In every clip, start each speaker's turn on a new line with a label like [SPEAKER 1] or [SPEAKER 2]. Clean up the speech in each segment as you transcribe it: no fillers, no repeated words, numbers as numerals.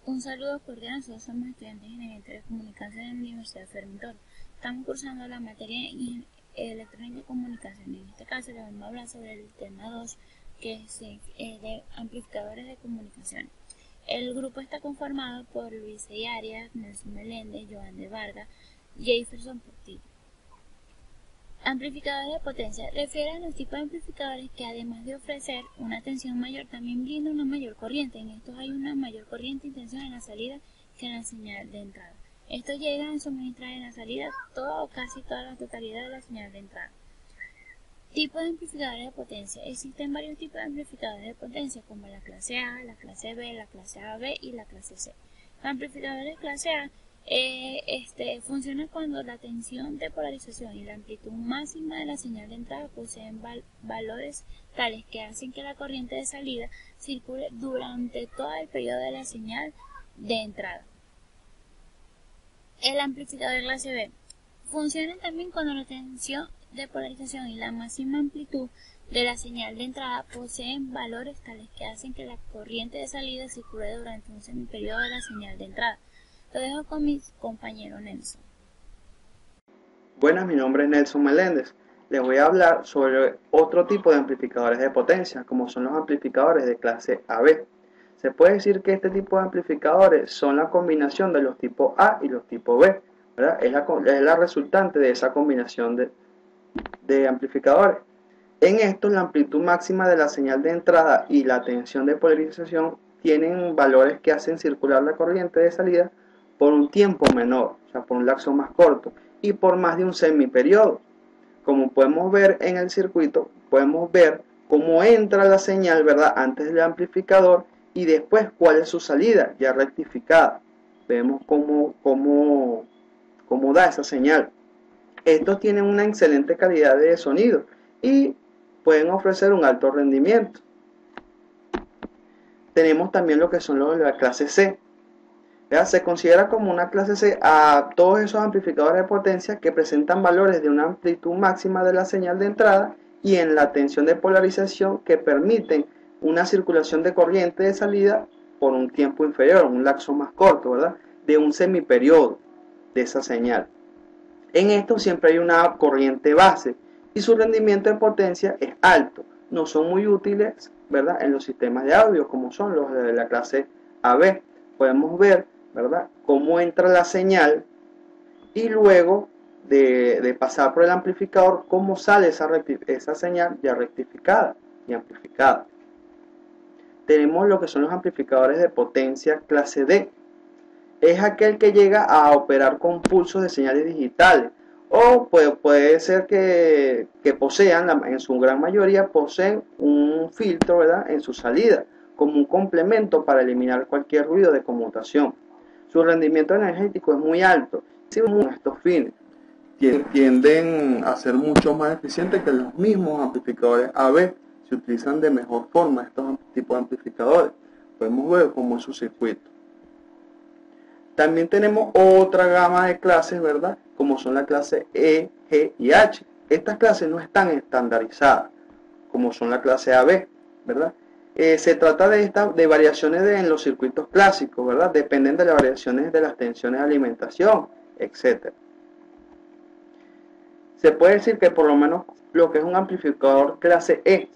[SPEAKER 1] Un saludo cordial, nosotros somos estudiantes de Ingeniería de Telecomunicaciones en la Universidad Fermi. Estamos cursando la materia Electrónica y Comunicación. En este caso les vamos a hablar sobre el tema 2, que es de amplificadores de comunicación. El grupo está conformado por Luis Arias, Nelson Meléndez, Joan de Vargas, Jefferson Portillo. Amplificadores de potencia refiere a los tipos de amplificadores que, además de ofrecer una tensión mayor, también brindan una mayor corriente. En estos hay una mayor corriente y tensión en la salida que en la señal de entrada. Estos llegan a suministrar en la salida toda o casi toda la totalidad de la señal de entrada. Tipos de amplificadores de potencia. Existen varios tipos de amplificadores de potencia, como la clase A, la clase B, la clase AB y la clase C. Los amplificadores de clase A funciona cuando la tensión de polarización y la amplitud máxima de la señal de entrada poseen valores tales que hacen que la corriente de salida circule durante todo el periodo de la señal de entrada. El amplificador de clase B funciona también cuando la tensión de polarización y la máxima amplitud de la señal de entrada poseen valores tales que hacen que la corriente de salida circule durante un semiperiodo de la señal de entrada. Lo dejo con mi compañero Nelson.
[SPEAKER 2] Buenas, mi nombre es Nelson Meléndez. Les voy a hablar sobre otro tipo de amplificadores de potencia, como son los amplificadores de clase AB. Se puede decir que este tipo de amplificadores son la combinación de los tipos A y los tipos B, ¿verdad? Es la resultante de esa combinación de amplificadores. En estos, la amplitud máxima de la señal de entrada y la tensión de polarización tienen valores que hacen circular la corriente de salida por un tiempo menor, o sea, por un lapso más corto, y por más de un semiperiodo. Como podemos ver en el circuito, podemos ver cómo entra la señal, ¿verdad?, antes del amplificador y después cuál es su salida, ya rectificada. Vemos cómo da esa señal. Estos tienen una excelente calidad de sonido y pueden ofrecer un alto rendimiento. Tenemos también lo que son los de la clase C. Se considera como una clase C a todos esos amplificadores de potencia que presentan valores de una amplitud máxima de la señal de entrada y en la tensión de polarización que permiten una circulación de corriente de salida por un tiempo inferior, un lapso más corto, ¿verdad?, de un semiperiodo de esa señal. En esto siempre hay una corriente base y su rendimiento de potencia es alto. No son muy útiles, ¿verdad?, en los sistemas de audio como son los de la clase AB. Podemos ver, ¿verdad?, cómo entra la señal y luego de pasar por el amplificador, cómo sale esa señal ya rectificada y amplificada. Tenemos lo que son los amplificadores de potencia clase D. Es aquel que llega a operar con pulsos de señales digitales, o puede ser que posean, en su gran mayoría, poseen un filtro, ¿verdad?, en su salida, como un complemento para eliminar cualquier ruido de conmutación. Su rendimiento energético es muy alto, y estos fines tienden a ser mucho más eficientes que los mismos amplificadores AB. Se utilizan de mejor forma estos tipos de amplificadores. Podemos ver cómo es su circuito. También tenemos otra gama de clases, ¿verdad?, como son la clase E, G y H. Estas clases no están estandarizadas, como son la clase AB, ¿verdad? Se trata de variaciones en los circuitos clásicos, ¿verdad? Dependen de las variaciones de las tensiones de alimentación, etc. Se puede decir que por lo menos lo que es un amplificador clase E,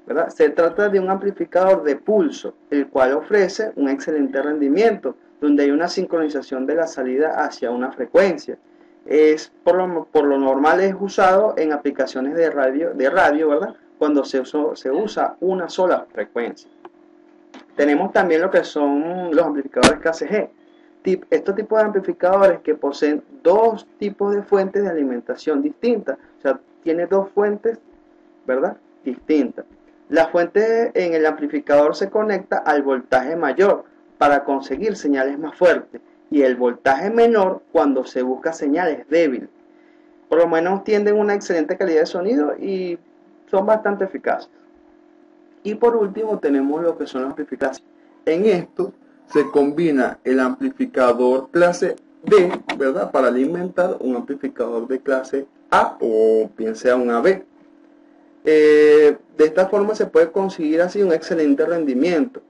[SPEAKER 2] ¿verdad?, se trata de un amplificador de pulso, el cual ofrece un excelente rendimiento, donde hay una sincronización de la salida hacia una frecuencia. Por lo normal es usado en aplicaciones de radio, ¿verdad?, cuando se usa una sola frecuencia. Tenemos también lo que son los amplificadores clase G. Estos tipos de amplificadores que poseen dos tipos de fuentes de alimentación distintas, o sea, tiene dos fuentes, ¿verdad?, distintas. La fuente en el amplificador se conecta al voltaje mayor para conseguir señales más fuertes y el voltaje menor cuando se busca señales débiles. Por lo menos tienen una excelente calidad de sonido y son bastante eficaces. Y por último tenemos lo que son los amplificadores. En esto se combina el amplificador clase D, ¿verdad?, para alimentar un amplificador de clase A o bien sea un AB. De esta forma se puede conseguir así un excelente rendimiento.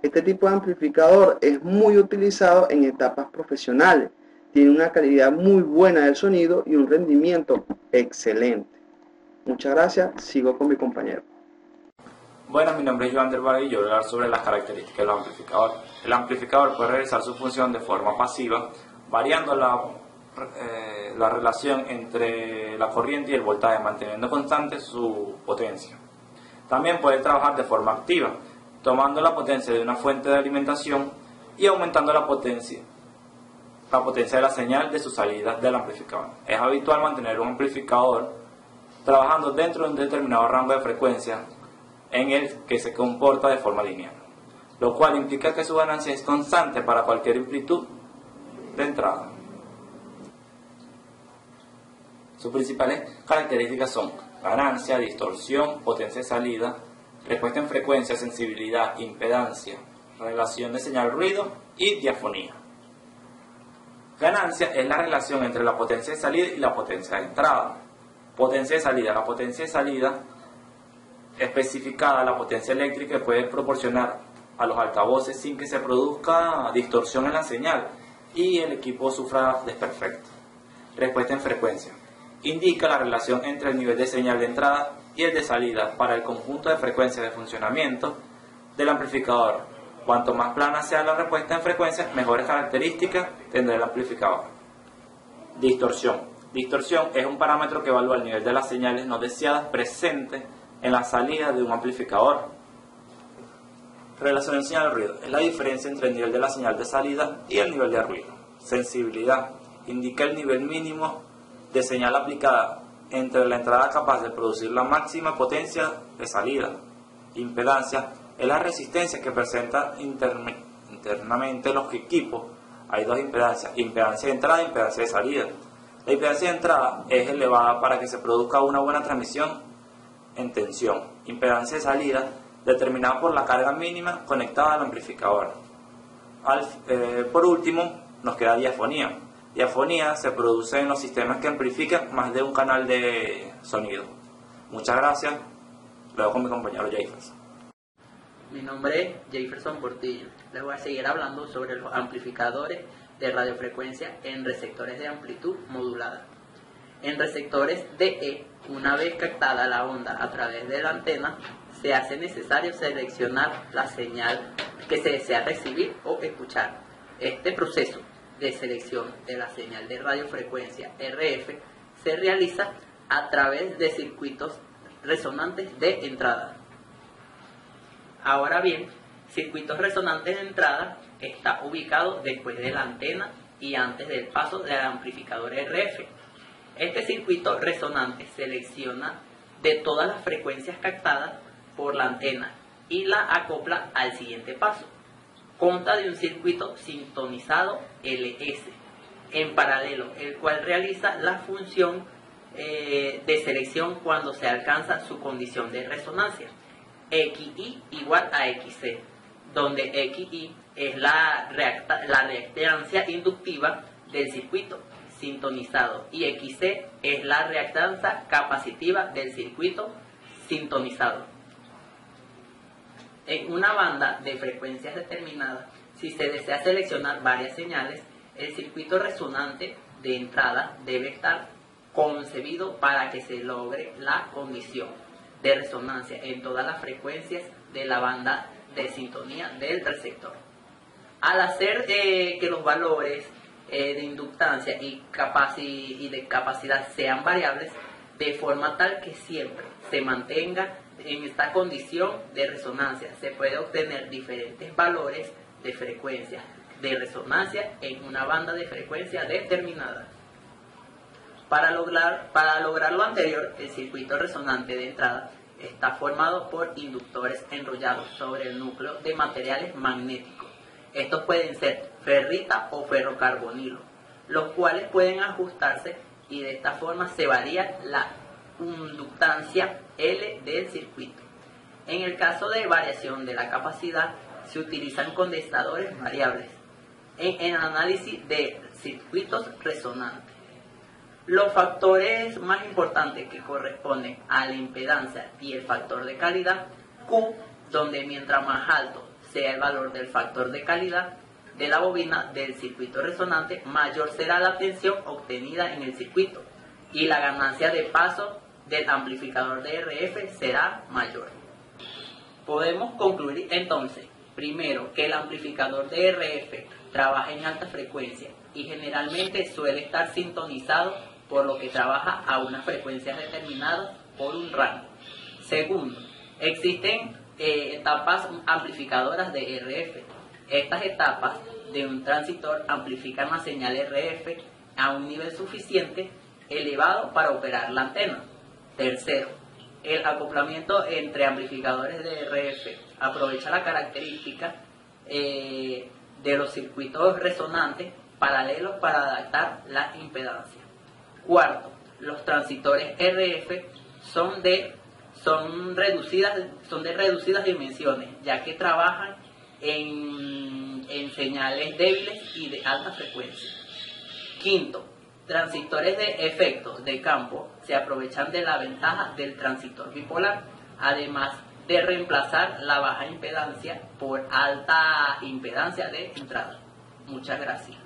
[SPEAKER 2] Este tipo de amplificador es muy utilizado en etapas profesionales. Tiene una calidad muy buena del sonido y un rendimiento excelente. Muchas gracias, sigo con mi compañero.
[SPEAKER 3] Bueno, mi nombre es Joan del Valle y yo voy a hablar sobre las características del amplificador. El amplificador puede realizar su función de forma pasiva, variando la relación entre la corriente y el voltaje, manteniendo constante su potencia. También puede trabajar de forma activa, tomando la potencia de una fuente de alimentación y aumentando la potencia de la señal de su salida del amplificador. Es habitual mantener un amplificador trabajando dentro de un determinado rango de frecuencia en el que se comporta de forma lineal, lo cual implica que su ganancia es constante para cualquier amplitud de entrada. Sus principales características son ganancia, distorsión, potencia de salida, respuesta en frecuencia, sensibilidad, impedancia, relación de señal-ruido y diafonía. Ganancia es la relación entre la potencia de salida y la potencia de entrada. Potencia de salida. La potencia de salida especificada, la potencia eléctrica que puede proporcionar a los altavoces sin que se produzca distorsión en la señal y el equipo sufra desperfecto. Respuesta en frecuencia. Indica la relación entre el nivel de señal de entrada y el de salida para el conjunto de frecuencias de funcionamiento del amplificador. Cuanto más plana sea la respuesta en frecuencia, mejores características tendrá el amplificador. Distorsión. Distorsión es un parámetro que evalúa el nivel de las señales no deseadas presentes en la salida de un amplificador. Relación de señal-ruido es la diferencia entre el nivel de la señal de salida y el nivel de ruido. Sensibilidad indica el nivel mínimo de señal aplicada entre la entrada capaz de producir la máxima potencia de salida. Impedancia es la resistencia que presenta internamente los equipos. Hay dos impedancias, impedancia de entrada e impedancia de salida. La impedancia de entrada es elevada para que se produzca una buena transmisión en tensión. Impedancia de salida determinada por la carga mínima conectada al amplificador. Por último, nos queda diafonía. Diafonía se produce en los sistemas que amplifican más de un canal de sonido. Muchas gracias. Luego con mi compañero Jefferson.
[SPEAKER 4] Mi nombre es Jefferson Portillo. Les voy a seguir hablando sobre los amplificadores de radiofrecuencia en receptores de amplitud modulada. En receptores DE, una vez captada la onda a través de la antena, se hace necesario seleccionar la señal que se desea recibir o escuchar. Este proceso de selección de la señal de radiofrecuencia RF se realiza a través de circuitos resonantes de entrada. Ahora bien, circuitos resonantes de entrada está ubicado después de la antena y antes del paso del amplificador RF. Este circuito resonante selecciona de todas las frecuencias captadas por la antena y la acopla al siguiente paso. Consta de un circuito sintonizado LS en paralelo, el cual realiza la función de selección cuando se alcanza su condición de resonancia. XI igual a XC, donde XI es la reactancia inductiva del circuito sintonizado y XC es la reactancia capacitiva del circuito sintonizado. En una banda de frecuencias determinadas, si se desea seleccionar varias señales, el circuito resonante de entrada debe estar concebido para que se logre la condición de resonancia en todas las frecuencias de la banda de sintonía del receptor. Al hacer que los valores de inductancia y de capacidad sean variables, de forma tal que siempre se mantenga en esta condición de resonancia, se puede obtener diferentes valores de frecuencia de resonancia en una banda de frecuencia determinada. Para lograr lo anterior, el circuito resonante de entrada está formado por inductores enrollados sobre el núcleo de materiales magnéticos. Estos pueden ser ferrita o ferrocarbonilo, los cuales pueden ajustarse y de esta forma se varía la inductancia L del circuito. En el caso de variación de la capacidad, se utilizan condensadores variables en el análisis de circuitos resonantes. Los factores más importantes que corresponden a la impedancia y el factor de calidad Q, donde mientras más alto sea el valor del factor de calidad de la bobina del circuito resonante, mayor será la tensión obtenida en el circuito y la ganancia de paso del amplificador de RF será mayor. Podemos concluir entonces, primero, que el amplificador de RF trabaja en alta frecuencia y generalmente suele estar sintonizado, por lo que trabaja a unas frecuencias determinadas por un rango. Segundo, existen etapas amplificadoras de RF. Estas etapas de un transistor amplifican la señal RF a un nivel suficiente elevado para operar la antena. Tercero, el acoplamiento entre amplificadores de RF aprovecha la característica de los circuitos resonantes paralelos para adaptar la impedancia. Cuarto, los transistores RF son de reducidas dimensiones, ya que trabajan en señales débiles y de alta frecuencia. Quinto, transistores de efecto de campo se aprovechan de la ventaja del transistor bipolar, además de reemplazar la baja impedancia por alta impedancia de entrada. Muchas gracias.